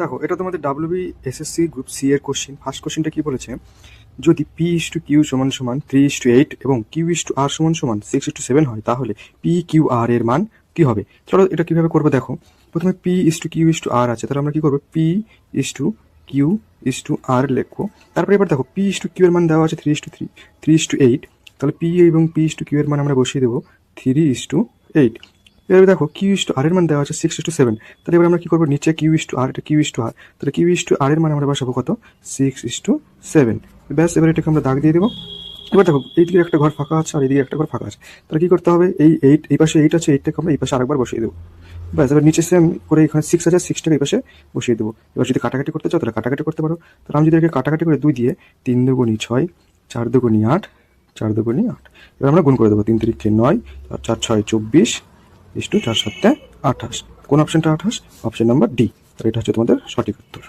দেখো এটা তোমাদের WBSSC গ্রুপ সি এর কোশ্চেন। ফার্স্ট কোশ্চেনটা কি বলেছে, যদি P/Q সমান সমান 3:8 এবং Q/R সমান সমান 6:7 হয় তাহলে PQR এর মান কি হবে। চলো এটা কিভাবে করবো দেখো। প্রথমে P/Q/R আছে, তাহলে আমরা কি করবো, P/Q/R লিখবো। তারপরে এবার দেখো P/Q এর মান দেওয়া আছে 3:8, তাহলে P এবং P/Q এর মান আমরা বসিয়ে দেবো 3:8। এবার দেখো Q/R এর মান দেওয়া আছে 6:7, তাহলে এবার আমরা কি করবো, নিচে Q/R, এটা Q/R, তাহলে Q/R এর মান আমরা বসাবো কত, 6:7। ব্যাস, এবার এটাকে আমরা দাগ দিয়ে দেবো। এবার দেখো এইদিকে একটা ঘর ফাঁকা আছে আর এইদিকে একটা ঘর ফাঁকা আছে, তাহলে কি করতে হবে, এই পাশে 8 আছে, 8টাকে আমরা এই পাশে আরেকবার বসিয়ে দেবো। ব্যাস, এবার নিচে সেম করে এখানে 6 আছে, 6টাকে এই পাশে বসিয়ে দেবো। এবার যদি কাটাকাটি করতে চাও তাহলে কাটাকাটি করতে পারো। তাহলে আমি যদি এটাকে কাটাকাটি করে 2 দিয়ে 3 দুগুণি 6, 4 দুগুণি 8, 4 দুগুণি 8, এবার আমরা গুণ করে দেবো। 3 3 9, 4 6 24, 4 7 28। কোন অপশনটা 28? Option number D. তাহলে এটা হচ্ছে তোমাদের সঠিক উত্তর।